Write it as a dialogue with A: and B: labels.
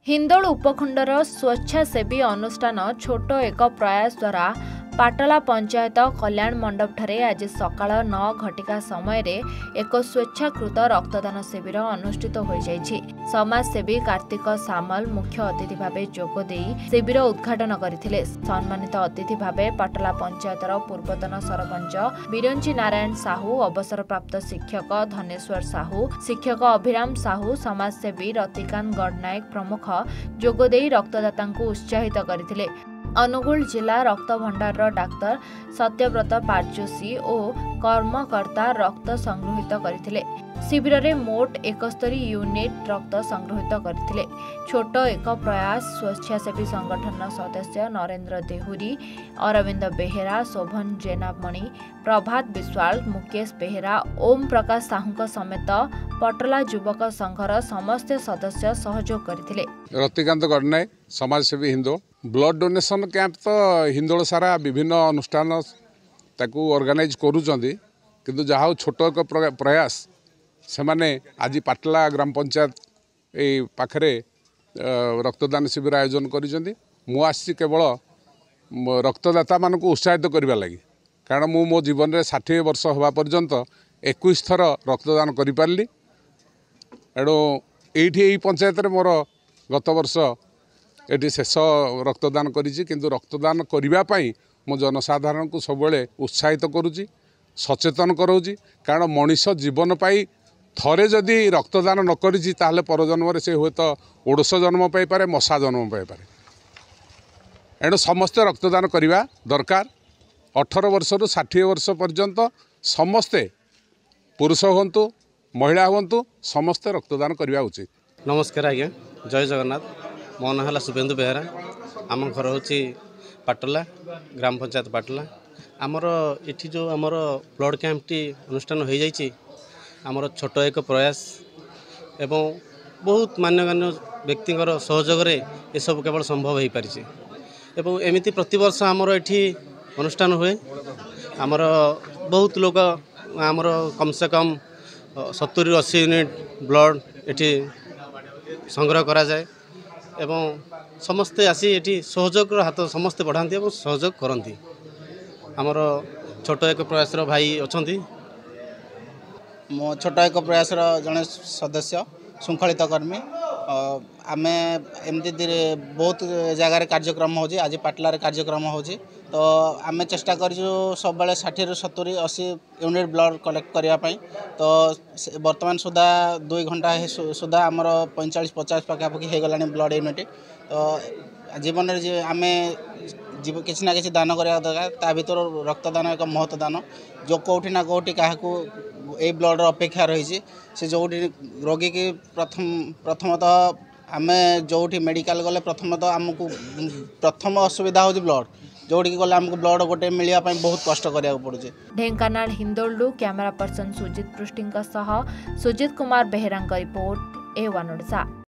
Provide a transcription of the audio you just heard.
A: हिंदोल उपखंडर स्वेच्छासेवी अनुष्ठान छोट एक प्रयास द्वारा पाटला पंचायत कल्याण मंडप ठारे आज सकाळ 9 घटिका समय एक स्वेच्छाकृत रक्तदान शिविर अनुष्ठित हो जाइछि। समाजसेवी कार्तिक सामल मुख्य अतिथि भावे जोगदे शिविर उद्घाटन करथिले। सम्मानित अतिथि भावे पाटला पंचायतर पूर्वतन सरपंच बिरंची नारायण साहू, अवसरप्राप्त शिक्षक धनेश्वर साहू, शिक्षक अभिराम साहू, समाजसेवी रतिकांत गडनायक प्रमुख जोगदे रक्तदाता उत्साहित करथिले। अनुगुल जिला रक्त भंडार डाक्तर सत्यव्रत पारजोशी और कर्मकर्ता रक्त संग्रहित करथिले। शिविर में मोट 71 यूनिट रक्त संग्रहित करथिले। छोट एक प्रयास स्वेच्छासेवी संगठन सदस्य नरेंद्र देहुरी, अरविंद बेहेरा, शोभन जेनामणि, प्रभात विश्वाल, मुकेश बेहेरा, ओम प्रकाश साहू समेत पटला युवक संघर समस्त सदस्य सहयोग करथिले।
B: रतिकांत गडनायक समाजसेवी हिंदोल ब्लड डोनेशन कैंप तो हिंदोल सारा विभिन्न अनुष्ठान ताकू ऑर्गेनाइज करूचंदी, किंतु जहाँ छोट एक प्रयास से माने आज पाटला ग्राम पंचायत ए पाखरे रक्तदान शिविर आयोजन करिसेंती। मु आसी केवल रक्तदाता मान को उत्साहित करबा लागि, कारण मु मो जीवन रे 60 वर्ष होबा पर्यंत 21 थर रक्तदान करि पारली। एडो एठी पंचायत रे मोर गत वर्ष एटी शेष रक्तदान करिछि, किंतु रक्तदान करिबा पई मो जनसाधारण को सबले उत्साहित करूची, सचेतन कराउची। कारण मनीष जीवन पाई थरे जदि रक्तदान न करिछि ताहले परजन्म रे से हुए तो ओडस जन्म पाई पारे, मशा जन्म पाई पारे। एणु समस्ते रक्तदान करिबा दरकार। 18 वर्ष रु 60 वर्ष पर्यंत समस्ते पुरुष हुंतु महिला हुंतु समस्ते रक्तदान करिबा उचित।
C: नमस्कार आज्ञा, जय जगन्नाथ। मो ना है शुभेन्दु बेहेरा। आम घर हूँ पाटला ग्राम पंचायत पाटला। आमर इठी जो आमर ब्लड कैंप टी अनुष्ठान हो जाइए, आमर छोट एक प्रयास एवं बहुत मान्यगण्य व्यक्तिंकर सहयोग रे ये सब केवल संभव हो पारिছে। एवं एमिति प्रतिवर्ष आमर एठी अनुष्ठान हुए। आमर बहुत लोग आमर कम से कम 70-80 यूनिट ब्लड एठी संग्रह करा जाए एवं समस्ते आसी एठी सहयोग हाथ समस्ते बढ़ाती और सहयोग करती। आमर छोट एक प्रयास भाई अच्छा
D: मो छोट एक प्रयास जड़े सदस्य श्रृंखलित कर्मी। आम एमती बहुत जगार कार्यक्रम हो, आज पाटलार कार्यक्रम हो, तो आम चेष्टा कर सब 60-70-80 यूनिट ब्लड कलेक्ट करने। तो वर्तमान सुधा 2 घंटा सुधा आमर 45-50 पाखापाखि हो गला ब्लड यूनिट। तो जीवन में आम किसी ना किसी दान करवा दरकार। ता भीतर रक्तदान एक महत्व दान, जो कौटी ना कौटी क्या ये ब्लड अपेक्षा रही से जो रोगी की प्रथमतः आम जो मेडिकल गले प्रथमतः आमको प्रथम असुविधा हो ब्लड, जोड़ी गले आमको ब्लड गोटे मिलवाई बहुत कष्ट करा पड़े।
A: ढेंकानाल हिंदोलू कैमरा पर्सन सुजित पृष्टि सुजित कुमार बेहेरा रिपोर्ट A1 ओडिशा।